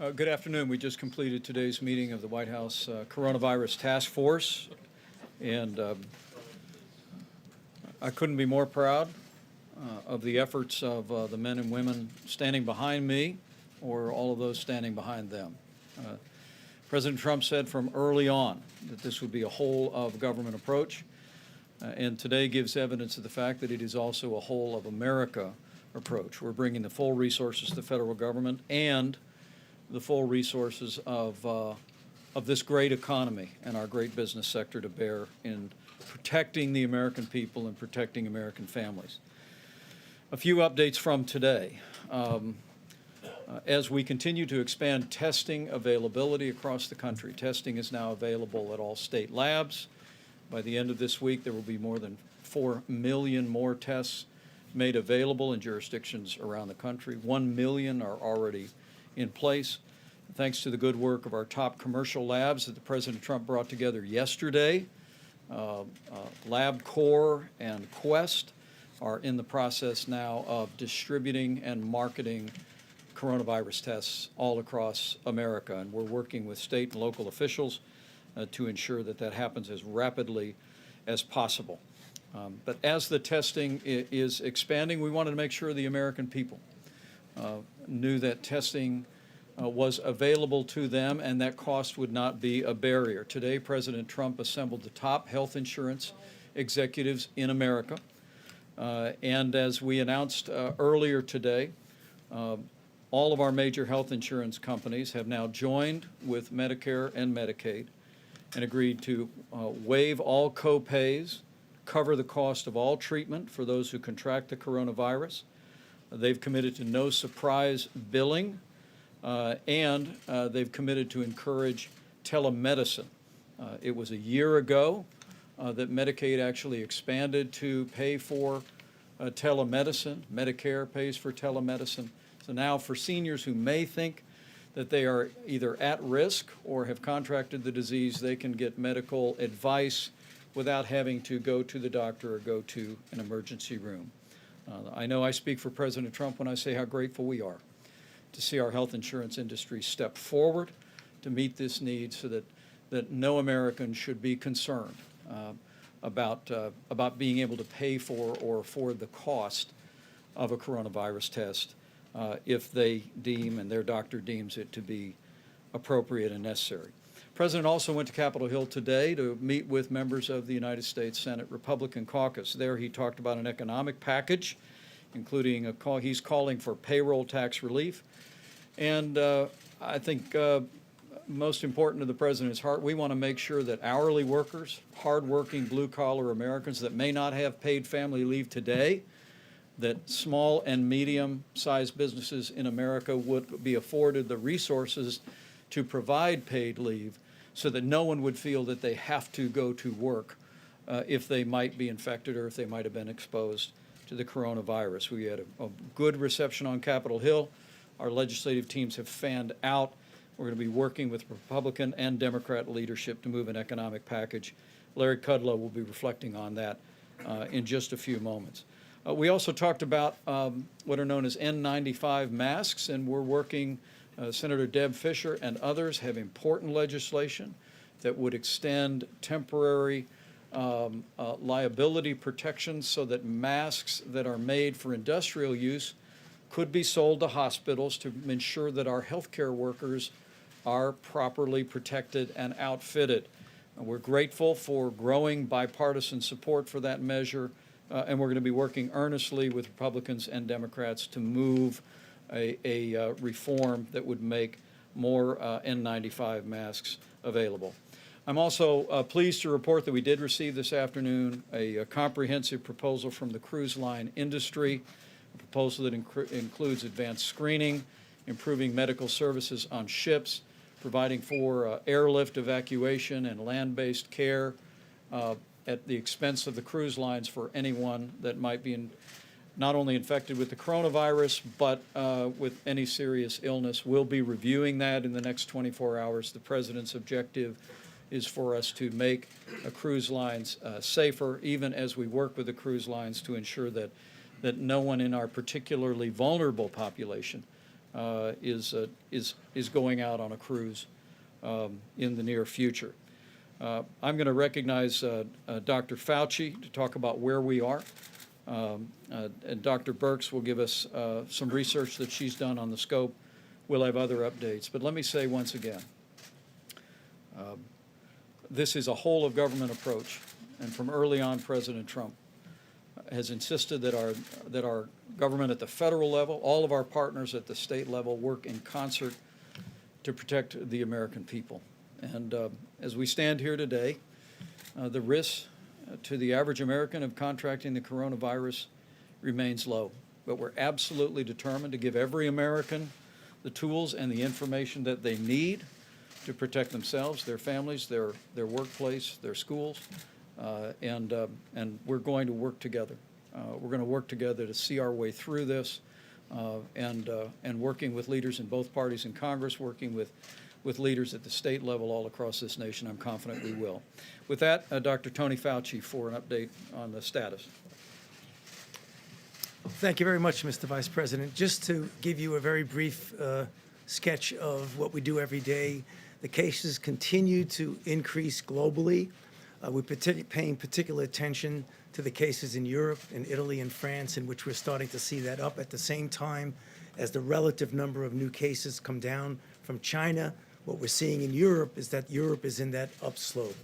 Good afternoon. We just completed today's meeting of the White House Coronavirus Task Force, and I couldn't be more proud of the efforts of the men and women standing behind me or all of those standing behind them. President Trump said from early on that this would be a whole-of-government approach, and today gives evidence of the fact that it is also a whole-of-America approach. We're bringing the full resources of the federal government and the full resources of this great economy and our great business sector to bear in protecting the American people and protecting American families. A few updates from today. As we continue to expand testing availability across the country, testing is now available at all state labs. By the end of this week, there will be more than 4 million more tests made available in jurisdictions around the country. 1 million are already in place. Thanks to the good work of our top commercial labs that the President Trump brought together yesterday, LabCorp and Quest are in the process now of distributing and marketing coronavirus tests all across America, and we're working with state and local officials to ensure that that happens as rapidly as possible. But as the testing is expanding, we wanted to make sure the American people knew that testing was available to them and that cost would not be a barrier. Today, President Trump assembled the top health insurance executives in America. And as we announced earlier today, all of our major health insurance companies have now joined with Medicare and Medicaid and agreed to waive all co-pays, cover the cost of all treatment for those who contract the coronavirus. They've committed to no surprise billing, and they've committed to encourage telemedicine. It was a year ago that Medicaid actually expanded to pay for telemedicine. Medicare pays for telemedicine. So now for seniors who may think that they are either at risk or have contracted the disease, they can get medical advice without having to go to the doctor or go to an emergency room. I know I speak for President Trump when I say how grateful we are to see our health insurance industry step forward to meet this need so that no American should be concerned about being able to pay for or afford the cost of a coronavirus test if they deem and their doctor deems it to be appropriate and necessary. The President also went to Capitol Hill today to meet with members of the United States Senate Republican caucus. There he talked about an economic package, including he's calling for payroll tax relief. And I think most important to the President's heart, we want to make sure that hourly workers, hardworking blue-collar Americans that may not have paid family leave today, that small and medium-sized businesses in America would be afforded the resources to provide paid leave so that no one would feel that they have to go to work if they might be infected or if they might have been exposed to the coronavirus. We had a good reception on Capitol Hill. Our legislative teams have fanned out. We're going to be working with Republican and Democrat leadership to move an economic package. Larry Kudlow will be reflecting on that in just a few moments. We also talked about what are known as N95 masks, and we're working, Senator Deb Fischer and others have important legislation that would extend temporary liability protections so that masks that are made for industrial use could be sold to hospitals to ensure that our healthcare workers are properly protected and outfitted. And we're grateful for growing bipartisan support for that measure. And we're going to be working earnestly with Republicans and Democrats to move a reform that would make more N95 masks available. I'm also pleased to report that we did receive this afternoon a comprehensive proposal from the cruise line industry, a proposal that includes advanced screening, improving medical services on ships, providing for airlift evacuation and land-based care at the expense of the cruise lines for anyone that might be not only infected with the coronavirus, but with any serious illness. We'll be reviewing that in the next 24 hours. The President's objective is for us to make cruise lines safer, even as we work with the cruise lines to ensure that no one in our particularly vulnerable population is going out on a cruise in the near future. I'm going to recognize Dr. Fauci to talk about where we are. And Dr. Birx will give us some research that she's done on the scope. We'll have other updates. But let me say once again, this is a whole-of-government approach. And from early on, President Trump has insisted that our government at the federal level, all of our partners at the state level, work in concert to protect the American people. And as we stand here today, the risk to the average American of contracting the coronavirus remains low. But we're absolutely determined to give every American the tools and the information that they need to protect themselves, their families, their workplace, their schools, and we're going to work together. We're going to work together to see our way through this, and working with leaders in both parties in Congress, working with leaders at the state level all across this nation. I'm confident we will. With that, Dr. Tony Fauci for an update on the status. Thank you very much, Mr. Vice President. Just to give you a very brief sketch of what we do every day, the cases continue to increase globally. We're paying particular attention to the cases in Europe, in Italy, and France, in which we're starting to see that up at the same time as the relative number of new cases come down from China. What we're seeing in Europe is that Europe is in that upslope.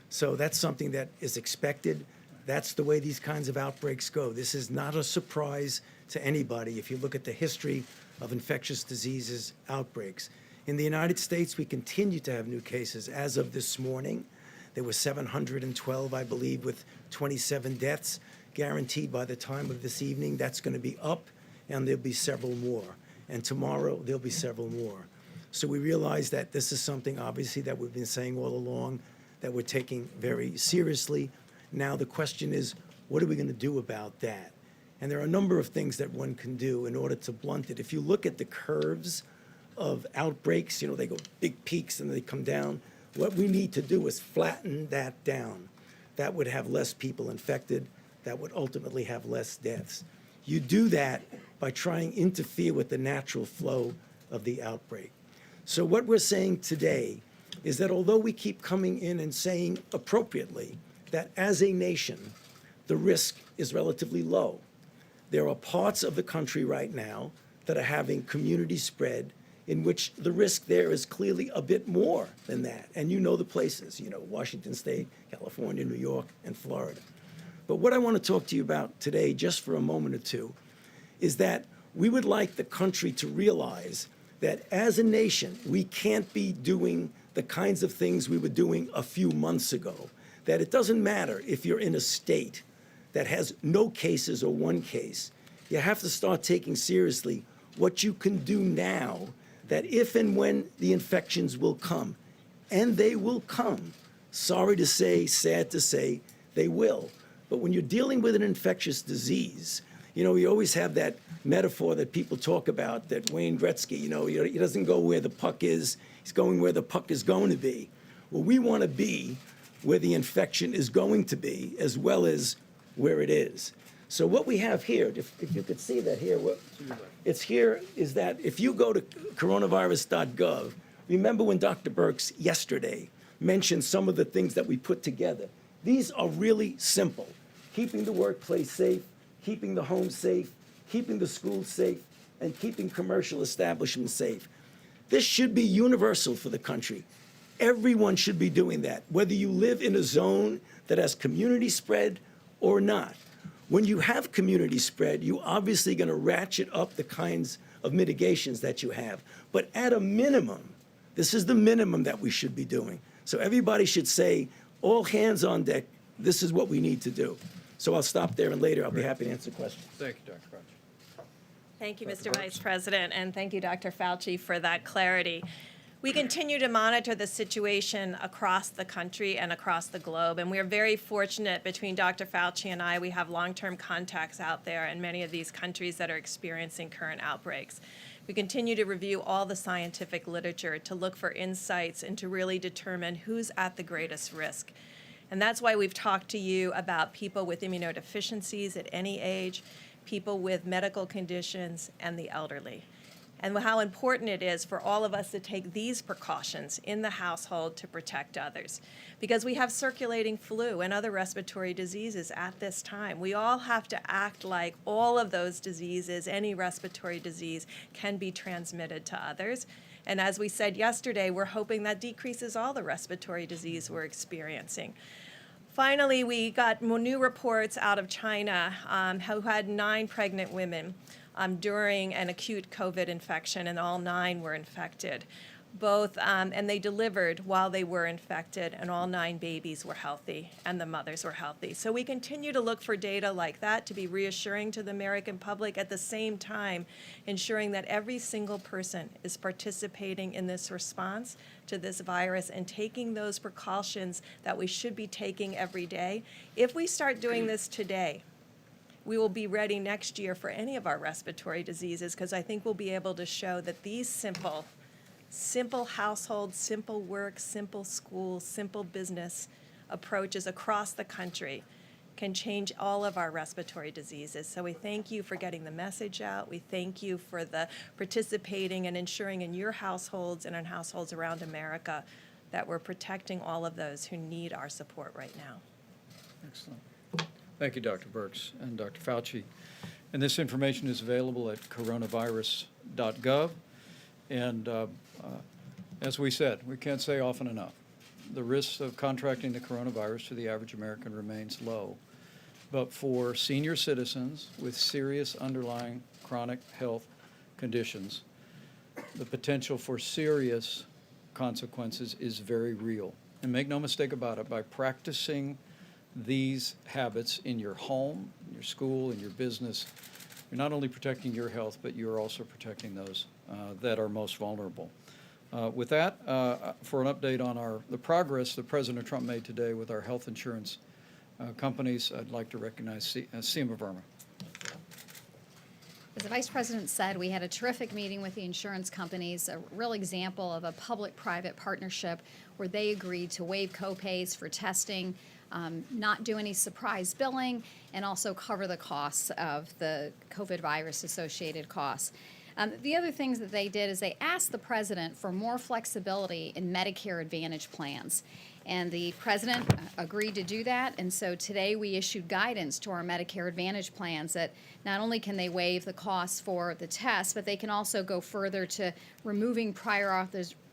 So that's something that is expected. That's the way these kinds of outbreaks go. This is not a surprise to anybody if you look at the history of infectious diseases outbreaks. In the United States, we continue to have new cases. As of this morning, there were 712, I believe, with 27 deaths. Guaranteed by the time of this evening, that's going to be up, and there'll be several more. And tomorrow, there'll be several more. So we realize that this is something, obviously, that we've been saying all along, that we're taking very seriously. Now the question is, what are we going to do about that? And there are a number of things that one can do in order to blunt it. If you look at the curves of outbreaks, you know, they go big peaks and they come down. What we need to do is flatten that down. That would have less people infected. That would ultimately have less deaths. You do that by trying to interfere with the natural flow of the outbreak. So what we're saying today is that although we keep coming in and saying appropriately that as a nation, the risk is relatively low, there are parts of the country right now that are having community spread in which the risk there is clearly a bit more than that. And you know the places, you know, Washington State, California, New York, and Florida. But what I want to talk to you about today, just for a moment or two, is that we would like the country to realize that as a nation, we can't be doing the kinds of things we were doing a few months ago. That it doesn't matter if you're in a state that has no cases or one case. You have to start taking seriously what you can do now, that if and when the infections will come, and they will come, sorry to say, sad to say, they will. But when you're dealing with an infectious disease, you know, we always have that metaphor that people talk about, that Wayne Gretzky, you know, he doesn't go where the puck is, he's going where the puck is going to be. Well, we want to be where the infection is going to be, as well as where it is. So what we have here, if you could see that here, it's here is that if you go to coronavirus.gov, remember when Dr. Birx yesterday mentioned some of the things that we put together. These are really simple. Keeping the workplace safe, keeping the home safe, keeping the schools safe, and keeping commercial establishments safe. This should be universal for the country. Everyone should be doing that, whether you live in a zone that has community spread or not. When you have community spread, you're obviously going to ratchet up the kinds of mitigations that you have. But at a minimum, this is the minimum that we should be doing. So everybody should say, all hands on deck, this is what we need to do. So I'll stop there, and later I'll be happy to answer questions. Thank you, Dr. Fauci. Thank you, Mr. Vice President, and thank you, Dr. Fauci, for that clarity. We continue to monitor the situation across the country and across the globe, and we are very fortunate between Dr. Fauci and I. We have long-term contacts out there in many of these countries that are experiencing current outbreaks. We continue to review all the scientific literature to look for insights and to really determine who's at the greatest risk. And that's why we've talked to you about people with immunodeficiencies at any age, people with medical conditions, and the elderly. and how important it is for all of us to take these precautions in the household to protect others. Because we have circulating flu and other respiratory diseases at this time. We all have to act like all of those diseases, any respiratory disease, can be transmitted to others. And as we said yesterday, we're hoping that decreases all the respiratory disease we're experiencing. Finally, we got new reports out of China who had 9 pregnant women during an acute COVID infection, and all 9 were infected. And they delivered while they were infected, and all 9 babies were healthy, and the mothers were healthy. So we continue to look for data like that to be reassuring to the American public, at the same time ensuring that every single person is participating in this response to this virus and taking those precautions that we should be taking every day. If we start doing this today, we will be ready next year for any of our respiratory diseases, because I think we'll be able to show that these simple household, simple work, simple school, simple business approaches across the country can change all of our respiratory diseases. So we thank you for getting the message out. We thank you for the participating and ensuring in your households and in households around America that we're protecting all of those who need our support right now. Excellent. Thank you, Dr. Birx and Dr. Fauci. And this information is available at coronavirus.gov. And as we said, we can't say often enough, the risk of contracting the coronavirus to the average American remains low. But for senior citizens with serious underlying chronic health conditions, the potential for serious consequences is very real. And make no mistake about it, by practicing these habits in your home, in your school, in your business, you're not only protecting your health, but you're also protecting those that are most vulnerable. With that, for an update on the progress that President Trump made today with our health insurance companies, I'd like to recognize Seema Verma. As the Vice President said, we had a terrific meeting with the insurance companies, a real example of a public-private partnership where they agreed to waive copays for testing, not do any surprise billing, and also cover the costs of the COVID virus-associated costs. The other things that they did is they asked the President for more flexibility in Medicare Advantage plans. And the President agreed to do that, and so today we issued guidance to our Medicare Advantage plans that not only can they waive the costs for the test, but they can also go further to removing prior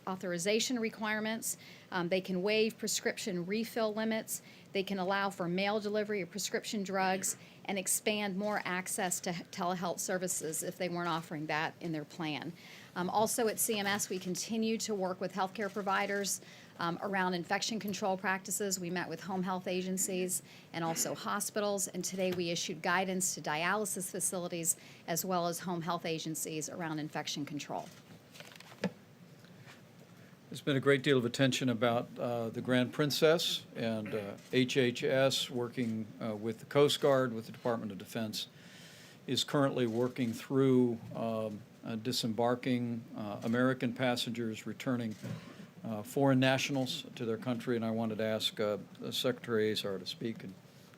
authorization requirements. They can waive prescription refill limits. They can allow for mail delivery of prescription drugs and expand more access to telehealth services if they weren't offering that in their plan. Also at CMS, we continue to work with healthcare providers around infection control practices. We met with home health agencies and also hospitals, and today we issued guidance to dialysis facilities as well as home health agencies around infection control. There's been a great deal of attention about the Grand Princess, and HHS, working with the Coast Guard, with the Department of Defense, is currently working through disembarking American passengers returning foreign nationals to their country, and I wanted to ask Secretary Azar to speak and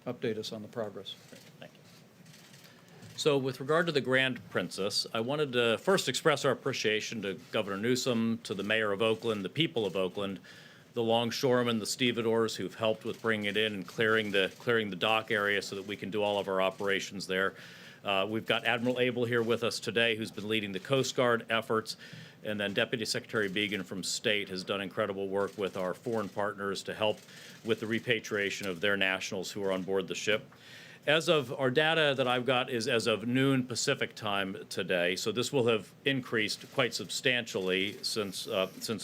update us on the progress. Thank you. So with regard to the Grand Princess, I wanted to first express our appreciation to Governor Newsom, to the Mayor of Oakland, the people of Oakland, the longshoremen, the stevedores who've helped with bringing it in and clearing the dock area so that we can do all of our operations there. We've got Admiral Abel here with us today, who's been leading the Coast Guard efforts, and then Deputy Secretary Began from State has done incredible work with our foreign partners to help with the repatriation of their nationals who are on board the ship. As of our data that I've got is as of noon Pacific time today, so this will have increased quite substantially since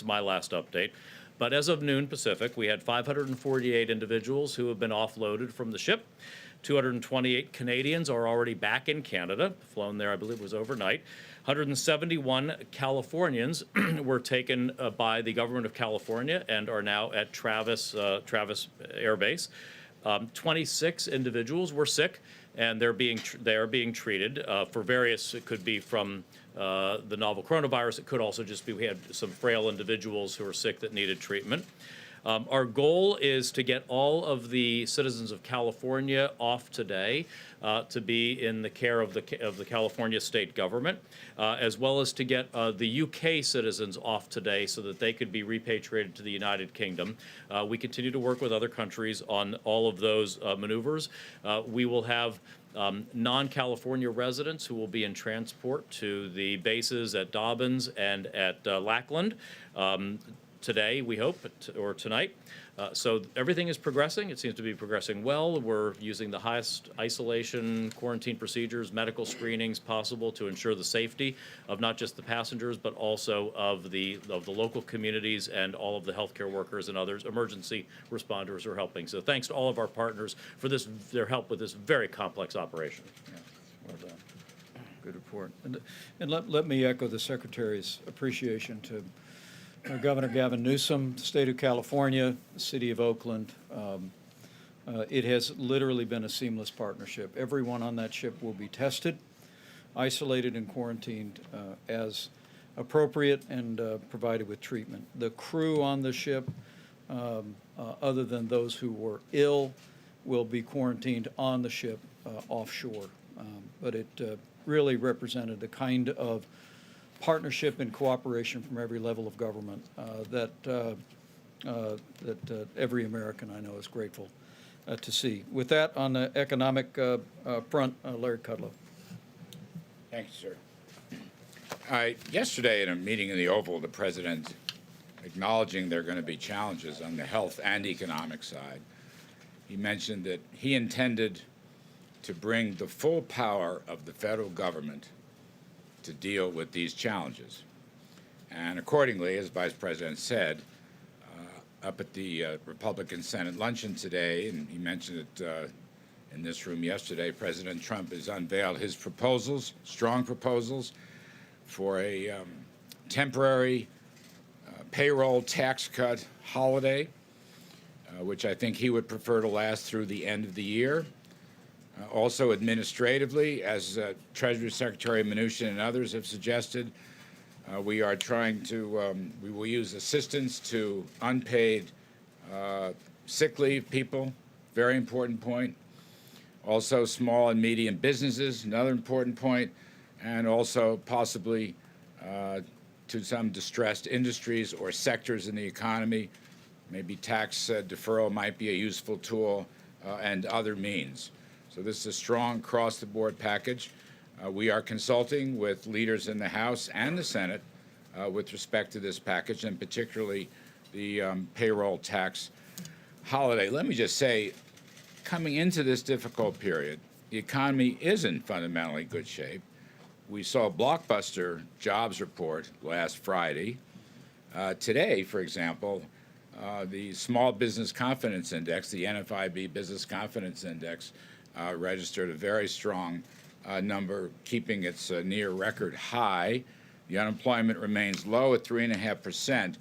my last update. But as of noon Pacific, we had 548 individuals who have been offloaded from the ship. 228 Canadians are already back in Canada, flown there, I believe, was overnight. 171 Californians were taken by the government of California and are now at Travis Air Base. 26 individuals were sick, and they are being treated for various. It could be from the novel coronavirus. It could also just be we had some frail individuals who were sick that needed treatment. Our goal is to get all of the citizens of California off today to be in the care of the California state government, as well as to get the UK citizens off today so that they could be repatriated to the United Kingdom. We continue to work with other countries on all of those maneuvers. We will have non-California residents who will be in transport to the bases at Dobbins and at Lackland today, we hope, or tonight. So everything is progressing. It seems to be progressing well. We're using the highest isolation, quarantine procedures, medical screenings possible to ensure the safety of not just the passengers, but also of the local communities and all of the healthcare workers and others, emergency responders who are helping. So thanks to all of our partners for their help with this very complex operation. Yeah, well done. Good report. And let me echo the Secretary's appreciation to Governor Gavin Newsom, the state of California, the city of Oakland. It has literally been a seamless partnership. Everyone on that ship will be tested, isolated, and quarantined as appropriate and provided with treatment. The crew on the ship, other than those who were ill, will be quarantined on the ship offshore. But it really represented the kind of partnership and cooperation from every level of government that every American I know is grateful to see. With that, on the economic front, Larry Kudlow. Thank you, sir. Yesterday, in a meeting in the Oval, the President, acknowledging there are going to be challenges on the health and economic side, he mentioned that he intended to bring the full power of the federal government to deal with these challenges. And accordingly, as Vice President said, up at the Republican Senate luncheon today, and he mentioned it in this room yesterday, President Trump has unveiled his proposals, strong proposals, for a temporary payroll tax cut holiday, which I think he would prefer to last through the end of the year. Also administratively, as Treasury Secretary Mnuchin and others have suggested, we are trying to, we will use assistance to unpaid sick leave people, very important point. Also small and medium businesses, another important point, and also possibly to some distressed industries or sectors in the economy. Maybe tax deferral might be a useful tool and other means. So this is a strong across-the-board package. We are consulting with leaders in the House and the Senate with respect to this package, and particularly the payroll tax holiday. Let me just say, coming into this difficult period, the economy is in fundamentally good shape. We saw a blockbuster jobs report last Friday. Today, for example, the Small Business Confidence Index, the N95 Business Confidence Index, registered a very strong number, keeping its near record high. The unemployment remains low at 3.5%.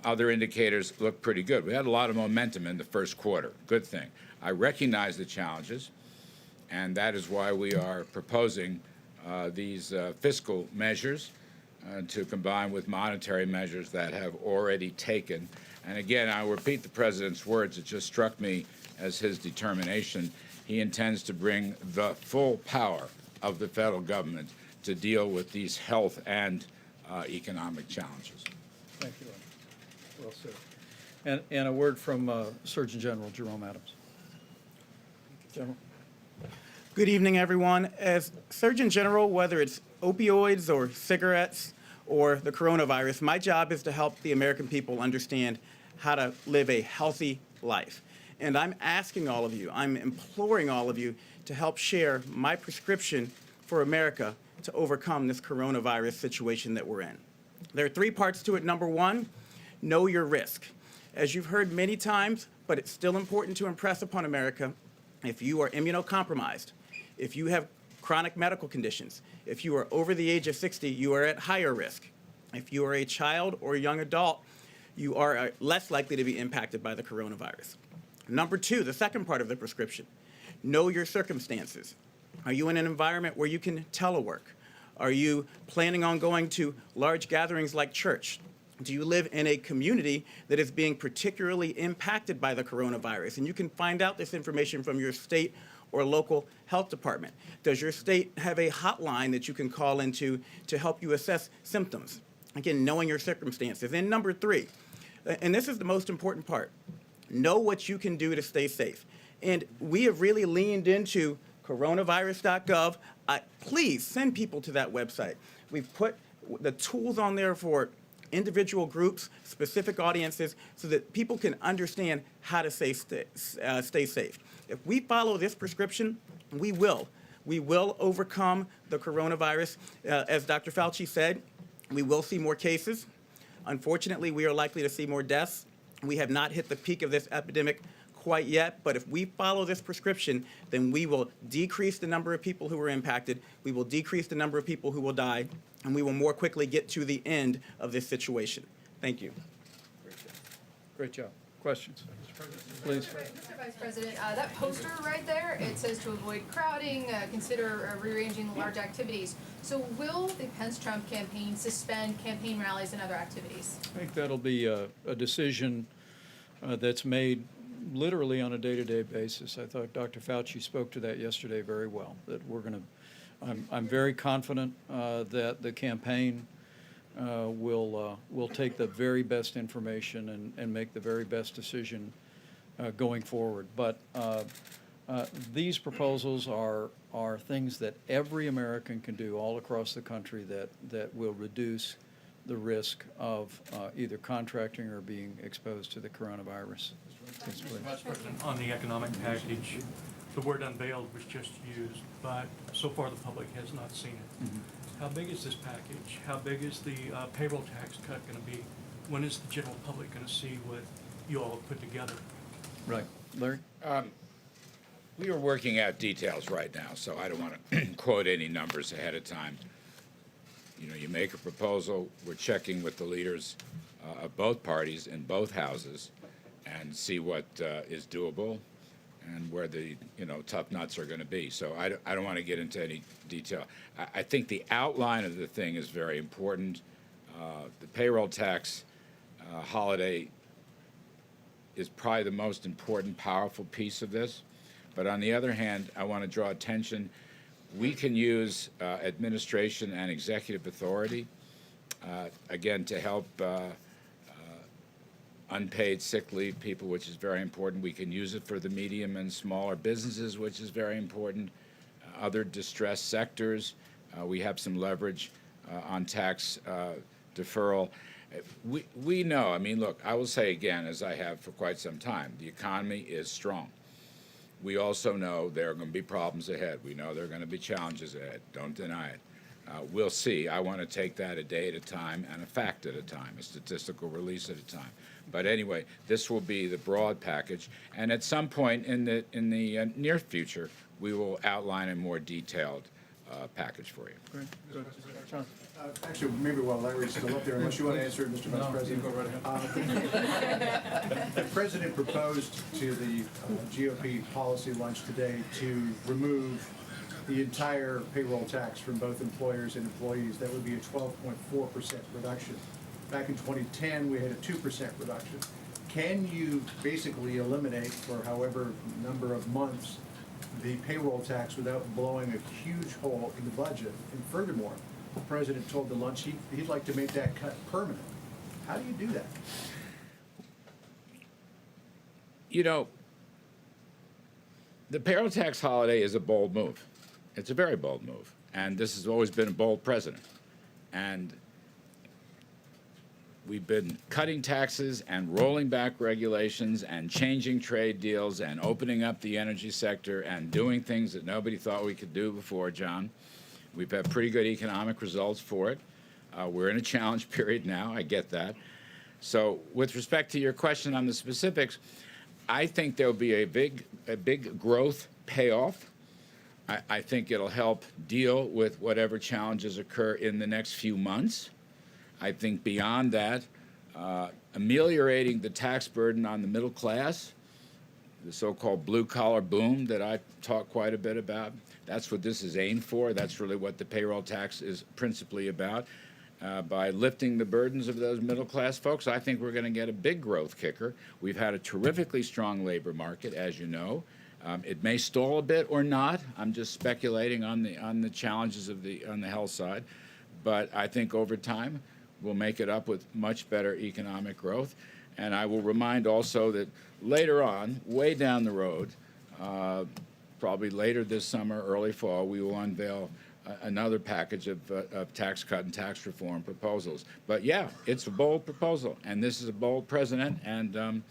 Other indicators look pretty good. We had a lot of momentum in the first quarter. Good thing. I recognize the challenges, and that is why we are proposing these fiscal measures to combine with monetary measures that have already taken. And again, I repeat the President's words. It just struck me as his determination. He intends to bring the full power of the federal government to deal with these health and economic challenges. Thank you, Larry. Well said. And a word from Surgeon General Jerome Adams. General. Good evening, everyone. As Surgeon General, whether it's opioids or cigarettes or the coronavirus, my job is to help the American people understand how to live a healthy life. And I'm asking all of you, I'm imploring all of you to help share my prescription for America to overcome this coronavirus situation that we're in. There are three parts to it. Number one, know your risk. As you've heard many times, but it's still important to impress upon America, if you are immunocompromised, if you have chronic medical conditions, if you are over the age of 60, you are at higher risk. If you are a child or a young adult, you are less likely to be impacted by the coronavirus. Number two, the second part of the prescription, know your circumstances. Are you in an environment where you can telework? Are you planning on going to large gatherings like church? Do you live in a community that is being particularly impacted by the coronavirus? And you can find out this information from your state or local health department. Does your state have a hotline that you can call into to help you assess symptoms? Again, knowing your circumstances. And number 3, and this is the most important part, know what you can do to stay safe. And we have really leaned into coronavirus.gov. Please send people to that website. We've put the tools on there for individual groups, specific audiences, so that people can understand how to stay safe. If we follow this prescription, we will overcome the coronavirus. As Dr. Fauci said, we will see more cases. Unfortunately, we are likely to see more deaths. We have not hit the peak of this epidemic quite yet, but if we follow this prescription, then we will decrease the number of people who are impacted, we will decrease the number of people who will die, and we will more quickly get to the end of this situation. Thank you. Great job. Questions? Please. Mr. Vice President, that poster right there, it says to avoid crowding, consider rearranging large activities. So will the Pence-Trump campaign suspend campaign rallies and other activities? I think that'll be a decision that's made literally on a day-to-day basis. I thought Dr. Fauci spoke to that yesterday very well, that we're going to, I'm very confident that the campaign will take the very best information and make the very best decision going forward. But these proposals are things that every American can do all across the country that will reduce the risk of either contracting or being exposed to the coronavirus. Yes, please. Vice President, on the economic package, the word unveiled was just used, but so far the public has not seen it. Mhm. How big is this package? How big is the payroll tax cut going to be? When is the general public going to see what you all have put together? Right. Larry? We are working out details right now, so I don't want to quote any numbers ahead of time. You know, you make a proposal, we're checking with the leaders of both parties in both houses and see what is doable and where the, tough nuts are going to be. So I don't want to get into any detail. I think the outline of the thing is very important. The payroll tax holiday is probably the most important, powerful piece of this. But on the other hand, I want to draw attention. We can use administration and executive authority, again, to help unpaid sick leave people, which is very important. We can use it for the medium and smaller businesses, which is very important. Other distressed sectors, we have some leverage on tax deferral. We know, I mean, look, I will say again, as I have for quite some time, the economy is strong. We also know there are going to be problems ahead. We know there are going to be challenges ahead. Don't deny it. We'll see. I want to take that a day at a time and a fact at a time, a statistical release at a time. But anyway, this will be the broad package, and at some point in the near future, we will outline a more detailed package for you. Great. Good. John? Actually, maybe while Larry's still up there, unless you want to answer it, Mr. Vice President. go right ahead. The President proposed to the GOP policy lunch today to remove the entire payroll tax from both employers and employees. That would be a 12.4% reduction. Back in 2010, we had a 2% reduction. Can you basically eliminate for however number of months the payroll tax without blowing a huge hole in the budget? And furthermore, the President told the lunch he'd like to make that cut permanent. How do you do that? You know, the payroll tax holiday is a bold move. It's a very bold move. And this has always been a bold president. And we've been cutting taxes and rolling back regulations and changing trade deals and opening up the energy sector and doing things that nobody thought we could do before, John. We've had pretty good economic results for it. We're in a challenge period now. I get that. So with respect to your question on the specifics, I think there'll be a big growth payoff. I think it'll help deal with whatever challenges occur in the next few months. I think beyond that, ameliorating the tax burden on the middle class, the so-called blue-collar boom that I talk quite a bit about, that's what this is aimed for. That's really what the payroll tax is principally about. by lifting the burdens of those middle-class folks, I think we're going to get a big growth kicker. We've had a terrifically strong labor market, as you know. It may stall a bit or not. I'm just speculating on the challenges on the health side, but I think over time we'll make it up with much better economic growth. And I will remind also that later on, way down the road, probably later this summer, early fall, we will unveil another package of tax cut and tax reform proposals. But yeah, it's a bold proposal, and this is a bold president, and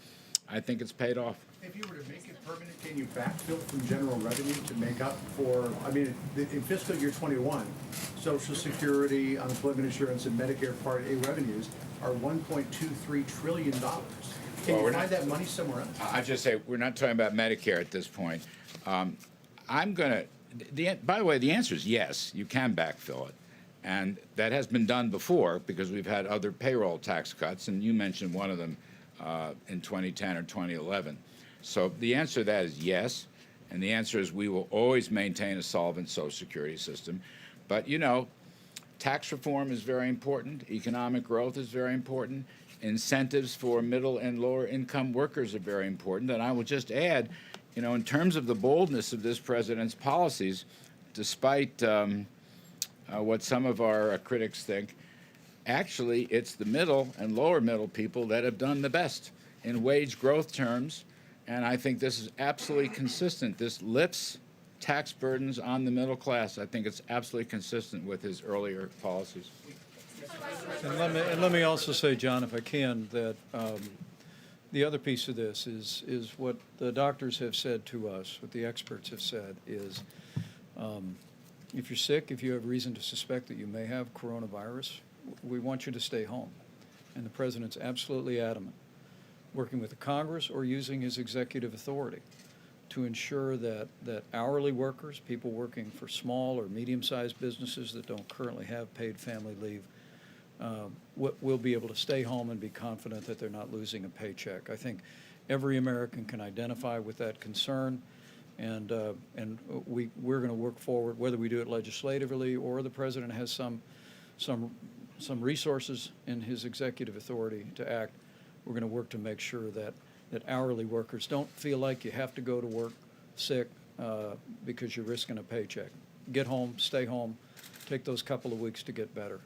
I think it's paid off. If you were to make it permanent, can you backfill from general revenue to make up for, I mean, in fiscal year 21, Social Security, unemployment insurance, and Medicare Part A revenues are $1.23 trillion. Can Well, you find that money somewhere else? I just say we're not talking about Medicare at this point. I'm going to. By the way, the answer is yes. You can backfill it, and that has been done before because we've had other payroll tax cuts, and you mentioned one of them in 2010 or 2011. So the answer to that is yes, and the answer is we will always maintain a solvent Social Security system. But you know, tax reform is very important. Economic growth is very important. Incentives for middle and lower income workers are very important. And I will just add, you know, in terms of the boldness of this president's policies, despite what some of our critics think, actually it's the middle and lower middle people that have done the best in wage growth terms. And I think this is absolutely consistent. This lifts tax burdens on the middle class. I think it's absolutely consistent with his earlier policies. And let me also say, John, if I can, that the other piece of this is what the doctors have said to us, what the experts have said is, if you're sick, if you have reason to suspect that you may have coronavirus, we want you to stay home. And the president's absolutely adamant, working with the Congress or using his executive authority to ensure that hourly workers, people working for small or medium-sized businesses that don't currently have paid family leave, will be going to stay home and be confident that they're not losing a paycheck. I think every American can identify with that concern, and we're going to work forward, whether we do it legislatively or the president has some resources in his executive authority to act. We're going to work to make sure that hourly workers don't feel like you have to go to work sick because you're risking a paycheck. Get home, stay home, take those couple of weeks to get better.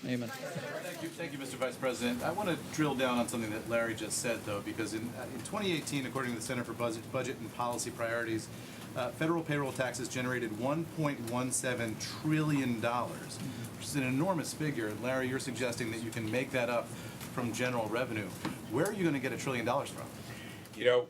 Amen. Thank you, Mr. Vice President. I want to drill down on something that Larry just said, though, because in 2018, according to the Center for Budget and Policy Priorities, federal payroll taxes generated $1.17 trillion, which is an enormous figure. And Larry, you're suggesting that you can make that up from general revenue. Where are you going to get $1 trillion from? You know,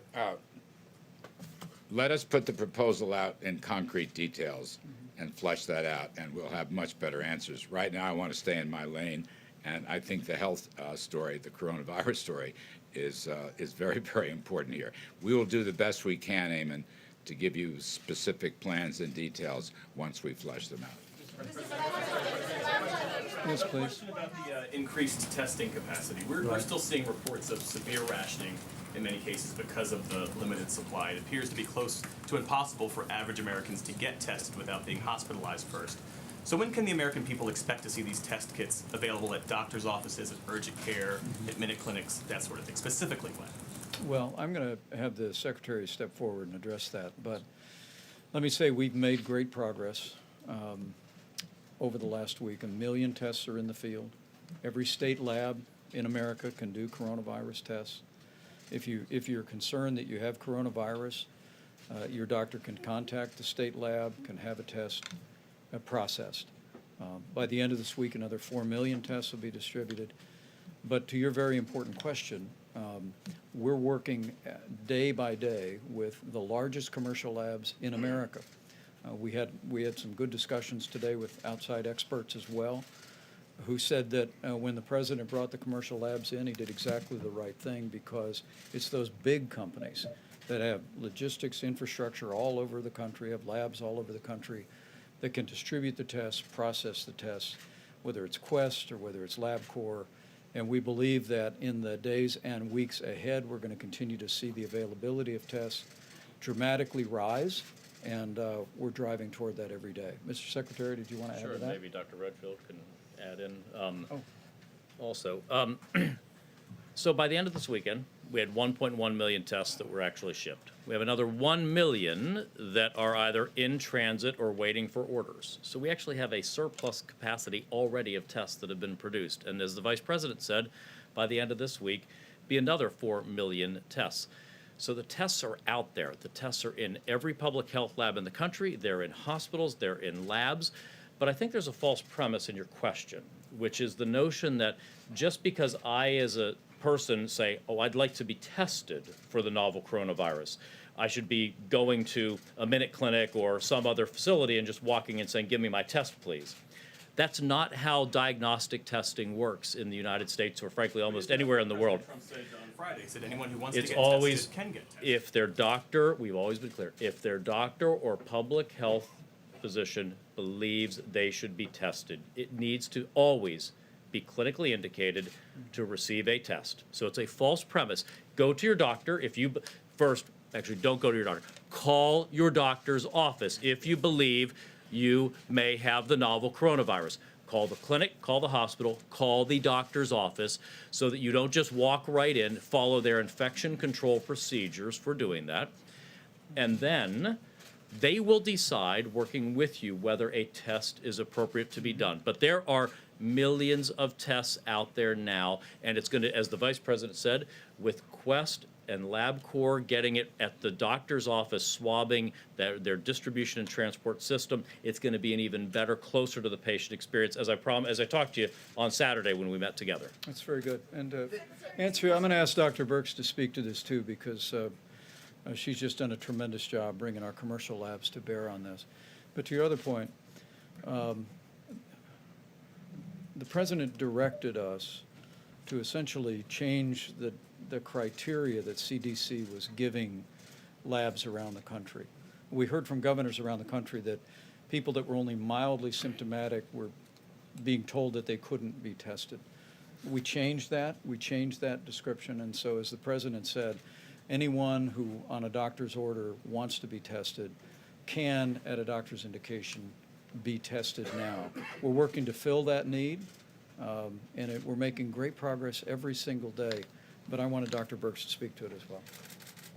let us put the proposal out in concrete details and flesh that out, and we'll have much better answers. Right now, I want to stay in my lane, and I think the health story, the coronavirus story, is very, very important here. We will do the best we can, Eamon, to give you specific plans and details once we flesh them out. Yes, please. About the increased testing capacity, we're still seeing reports of severe rationing in many cases because of the limited supply. It appears to be close to impossible for average Americans to get tested without being hospitalized first. So when can the American people expect to see these test kits available at doctors' offices, at urgent care, at minute clinics, that sort of thing? Specifically when? Well, I'm going to have the Secretary step forward and address that. But let me say we've made great progress over the last week. 1 million tests are in the field. Every state lab in America can do coronavirus tests. If you're concerned that you have coronavirus, your doctor can contact the state lab, can have a test processed. By the end of this week, another 4 million tests will be distributed. But to your very important question, we're working day by day with the largest commercial labs in America. We had some good discussions today with outside experts as well, who said that when the president brought the commercial labs in, he did exactly the right thing, because it's those big companies that have logistics infrastructure all over the country, have labs all over the country, that can distribute the tests, process the tests, whether it's Quest or whether it's LabCorp. And we believe that in the days and weeks ahead, we're going to continue to see the availability of tests dramatically rise. and we're driving toward that every day. Mr. Secretary, did you want to add Sure, to that? maybe Dr. Redfield can add in Oh. also. So by the end of this weekend, we had 1.1 million tests that were actually shipped. We have another 1 million that are either in transit or waiting for orders. So we actually have a surplus capacity already of tests that have been produced. And as the Vice President said, by the end of this week, be another 4 million tests. So the tests are out there. The tests are in every public health lab in the country. They're in hospitals. They're in labs. But I think there's a false premise in your question, which is the notion that just because I, as a person, say, oh, I'd like to be tested for the novel coronavirus, I should be going to a Minute Clinic or some other facility and just walking in saying, give me my test, please. That's not how diagnostic testing works in the United States or, frankly, almost anywhere in the world. Trump said on Friday, he said anyone who wants It's to get always, tested can get tested. if their doctor, we've always been clear, if their doctor or public health physician believes they should be tested, it needs to always be clinically indicated to receive a test. So it's a false premise. Go to your doctor if you, first, actually don't go to your doctor. Call your doctor's office if you believe you may have the novel coronavirus. Call the clinic, call the hospital, call the doctor's office so that you don't just walk right in, follow their infection control procedures for doing that, and then they will decide, working with you, whether a test is appropriate to be done. But there are millions of tests out there now, and it's going to, as the Vice President said, with Quest and LabCorp getting it at the doctor's office, swabbing their distribution and transport system, it's going to be an even better, closer to the patient experience, as I talked to you on Saturday when we met together. That's very good. And Answer, I'm going to ask Dr. Birx to speak to this too, because she's just done a tremendous job bringing our commercial labs to bear on this. But to your other point, the President directed us to essentially change the criteria that CDC was giving labs around the country. We heard from governors around the country that people that were only mildly symptomatic were being told that they couldn't be tested. We changed that. We changed that description. And so, as the President said, anyone who, on a doctor's order, wants to be tested can, at a doctor's indication, be tested now. We're working to fill that need, and we're making great progress every single day. But I wanted Dr. Birx to speak to it as well.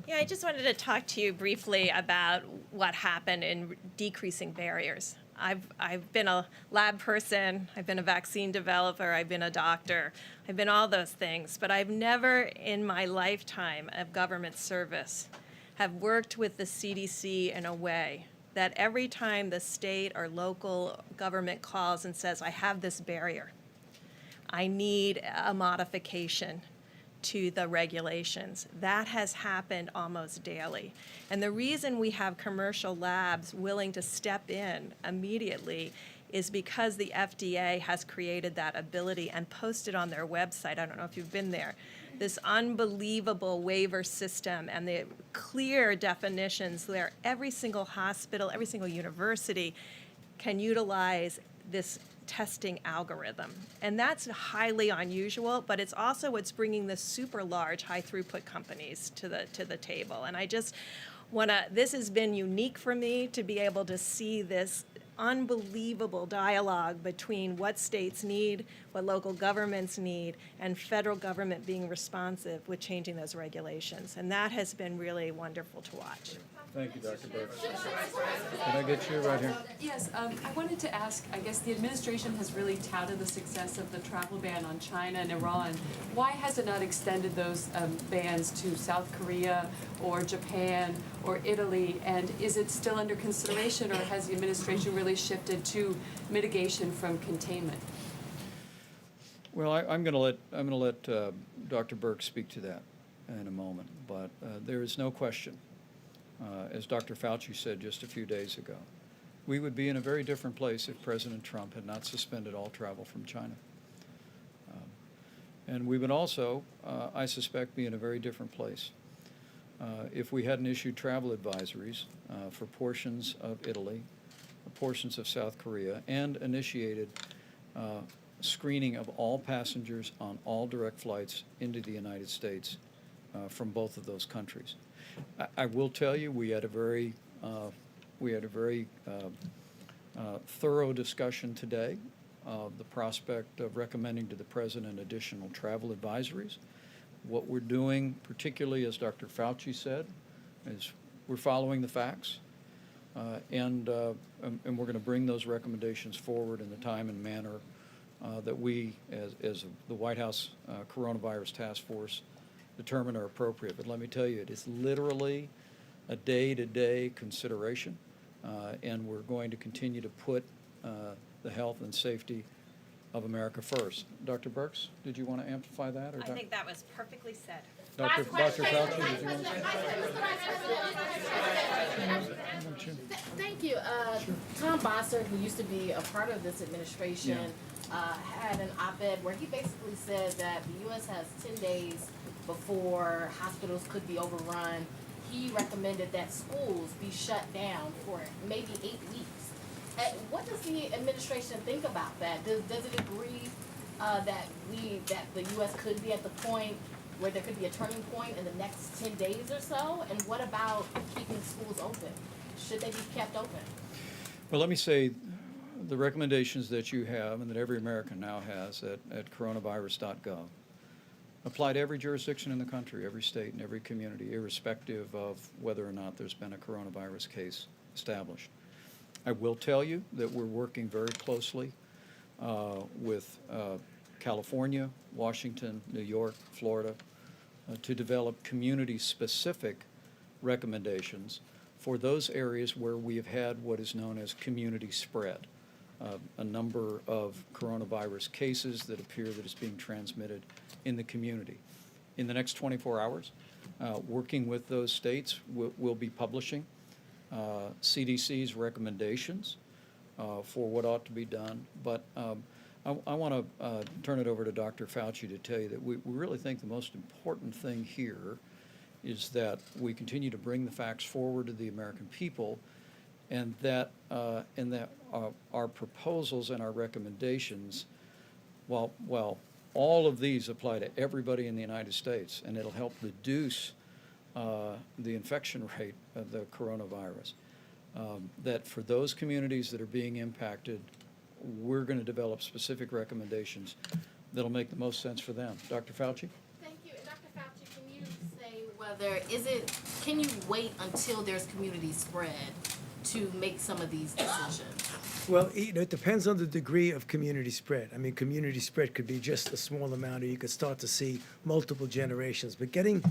Yeah, I just wanted to talk to you briefly about what happened in decreasing barriers. I've been a lab person, I've been a vaccine developer, I've been a doctor, I've been all those things, but I've never in my lifetime of government service have worked with the CDC in a way that every time the state or local government calls and says, I have this barrier, I need a modification to the regulations. That has happened almost daily. And the reason we have commercial labs willing to step in immediately is because the FDA has created that ability and posted on their website, I don't know if you've been there, this unbelievable waiver system and the clear definitions where every single hospital, every single university can utilize this testing algorithm. And that's highly unusual, but it's also what's bringing the super large high throughput companies to the table. And I just this has been unique for me to be able to see this unbelievable dialogue between what states need, what local governments need, and federal government being responsive with changing those regulations. And that has been really wonderful to watch. Thank you, Dr. Birx. Can I get you right here? Yes, I wanted to ask, I guess the administration has really touted the success of the travel ban on China and Iran. Why has it not extended those bans to South Korea or Japan or Italy? And is it still under consideration, or has the administration really shifted to mitigation from containment? Well, I'm going to let Dr. Birx speak to that in a moment. But there is no question, as Dr. Fauci said just a few days ago, we would be in a very different place if President Trump had not suspended all travel from China. And we would also, I suspect, be in a very different place if we hadn't issued travel advisories for portions of Italy, portions of South Korea, and initiated screening of all passengers on all direct flights into the United States from both of those countries. I will tell you, we had a very We had a very thorough discussion today of the prospect of recommending to the President additional travel advisories. What we're doing, particularly as Dr. Fauci said, is we're following the facts, and we're going to bring those recommendations forward in the time and manner that we, as the White House Coronavirus Task Force, determine are appropriate. But let me tell you, it is literally a day-to-day consideration, and we're going to continue to put the health and safety of America first. Dr. Birx, did you want to amplify that? Or I think that was perfectly said. Dr. Fauci, did you want to say? Thank you. Tom Bossert, who used to be a part of this administration, had an op-ed where he basically said that the U.S. has 10 days before hospitals could be overrun. He recommended that schools be shut down for maybe 8 weeks. What does the administration think about that? Does it agree that the U.S. could be at the point where there could be a turning point in the next 10 days or so? And what about keeping schools open? Should they be kept open? Well, let me say the recommendations that you have and that every American now has at coronavirus.gov apply to every jurisdiction in the country, every state and every community, irrespective of whether or not there's been a coronavirus case established. I will tell you that we're working very closely with California, Washington, New York, Florida, to develop community-specific recommendations for those areas where we have had what is known as community spread, a number of coronavirus cases that appear that it's being transmitted in the community. In the next 24 hours, working with those states, we'll be publishing CDC's recommendations for what ought to be done. But I want to turn it over to Dr. Fauci to tell you that we really think the most important thing here is that we continue to bring the facts forward to the American people, and that our proposals and our recommendations, while all of these apply to everybody in the United States, and it'll help reduce the infection rate of the coronavirus, that for those communities that are being impacted, we're going to develop specific recommendations that'll make the most sense for them. Dr. Fauci? Thank you. And Dr. Fauci, can you say can you wait until there's community spread to make some of these decisions? Well, it depends on the degree of community spread. I mean, community spread could be just a small amount, or you could start to see multiple generations. But getting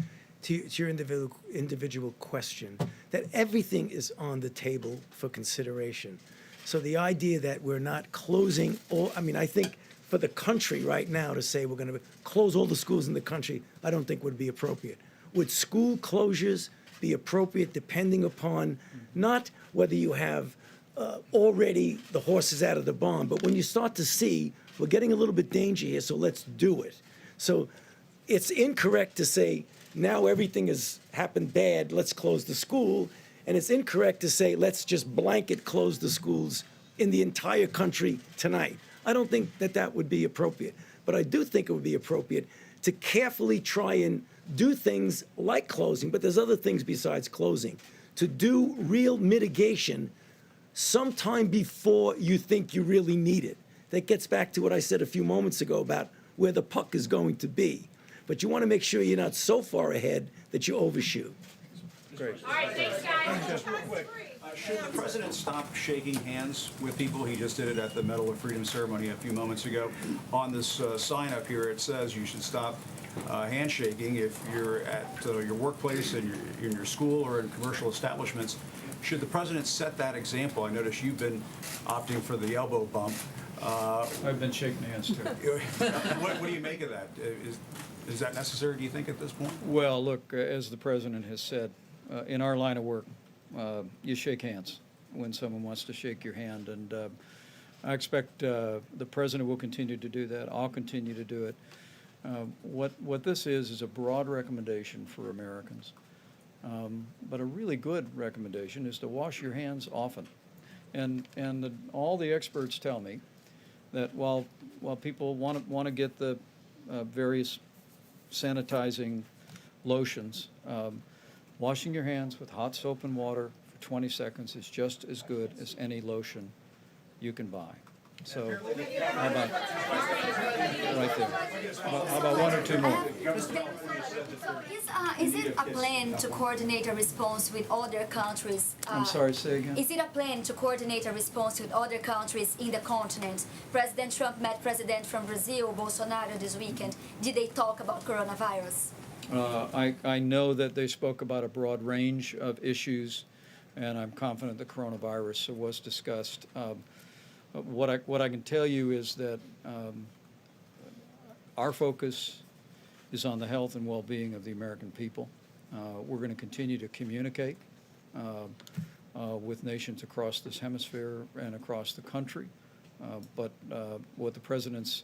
to your individual question, that everything is on the table for consideration. So the idea that we're not closing all, I think for the country right now to say we're going to close all the schools in the country, I don't think would be appropriate. Would school closures be appropriate depending upon not whether you have already the horses out of the barn, but when you start to see we're getting a little bit danger here, so let's do it. So it's incorrect to say now everything has happened bad, let's close the school, and it's incorrect to say let's just blanket close the schools in the entire country tonight. I don't think that would be appropriate, but I do think it would be appropriate to carefully try and do things like closing, but there's other things besides closing, to do real mitigation sometime before you think you really need it. That gets back to what I said a few moments ago about where the puck is going to be. But you want to make sure you're not so far ahead that you overshoot. Great. All right, thanks, guys. Just real quick, should the president stop shaking hands with people? He just did it at the Medal of Freedom ceremony a few moments ago. On this sign up here, it says you should stop handshaking if you're at your workplace, in your school, or in commercial establishments. Should the president set that example? I notice you've been opting for the elbow bump. I've been shaking hands too. What do you make of that? Is that necessary, do you think, at this point? Well, look, as the president has said, in our line of work, you shake hands when someone wants to shake your hand, and I expect the president will continue to do that. I'll continue to do it. What this is a broad recommendation for Americans, but a really good recommendation is to wash your hands often. And all the experts tell me that while people want to get the various sanitizing lotions, washing your hands with hot soap and water for 20 seconds is just as good as any lotion you can buy. So, how about right there? How about one or two more? Is it a plan to coordinate a response with other countries? I'm sorry, say again? Is it a plan to coordinate a response with other countries in the continent? President Trump met President from Brazil, Bolsonaro, this weekend. Did they talk about coronavirus? I know that they spoke about a broad range of issues, and I'm confident the coronavirus was discussed. What I can tell you is that our focus is on the health and well-being of the American people. We're going to continue to communicate with nations across this hemisphere and across the country. But what the President's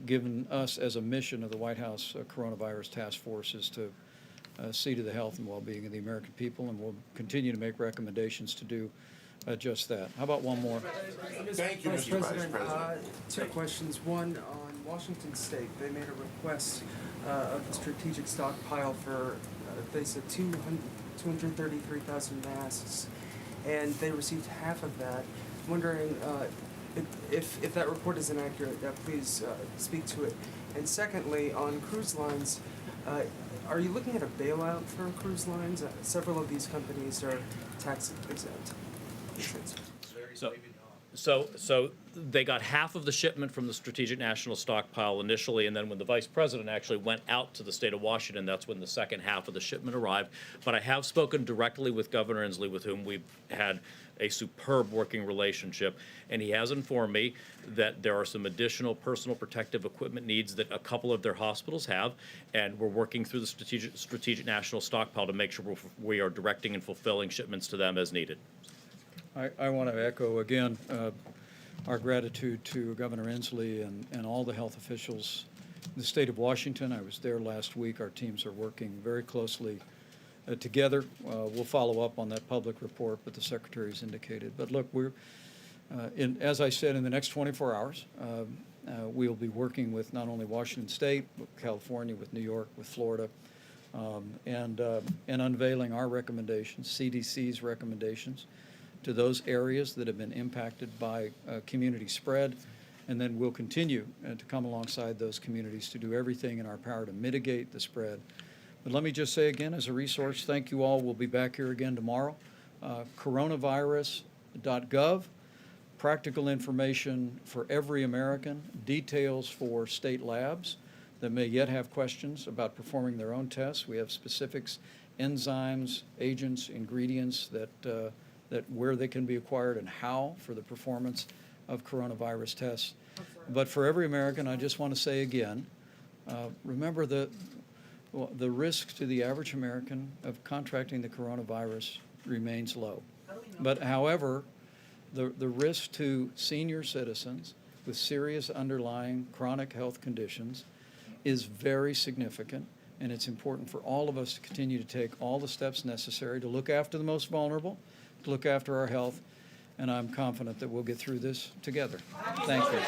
given us as a mission of the White House Coronavirus Task Force is to see to the health and well-being of the American people, and we'll continue to make recommendations to do just that. How about one more? Thank you, Mr. Vice President. Two questions. One, on Washington State, they made a request of the strategic stockpile for, they said 233,000 masks, and they received half of that. I'm wondering if that report is inaccurate, please speak to it. And secondly, on cruise lines, are you looking at a bailout for cruise lines? Several of these companies are tax exempt. So they got half of the shipment from the Strategic National Stockpile initially, and then when the Vice President actually went out to the state of Washington, that's when the second half of the shipment arrived. But I have spoken directly with Governor Inslee, with whom we've had a superb working relationship, and he has informed me that there are some additional personal protective equipment needs that a couple of their hospitals have, and we're working through the Strategic National Stockpile to make sure we are directing and fulfilling shipments to them as needed. I want to echo again our gratitude to Governor Inslee and all the health officials in the state of Washington. I was there last week. Our teams are working very closely together. We'll follow up on that public report, but the Secretary's indicated. But look, we're, as I said, in the next 24 hours, we'll be working with not only Washington State, but California, with New York, with Florida, and unveiling our recommendations, CDC's recommendations, to those areas that have been impacted by community spread, and then we'll continue to come alongside those communities to do everything in our power to mitigate the spread. But let me just say again, as a resource, thank you all. We'll be back here again tomorrow. Coronavirus.gov, practical information for every American, details for state labs that may yet have questions about performing their own tests. We have specifics, enzymes, agents, ingredients that where they can be acquired and how for the performance of coronavirus tests. But for every American, I just want to say again, remember the risk to the average American of contracting the coronavirus remains low. But however, the risk to senior citizens with serious underlying chronic health conditions is very significant, and it's important for all of us to continue to take all the steps necessary to look after the most vulnerable, to look after our health, and I'm confident that we'll get through this together. Thank you.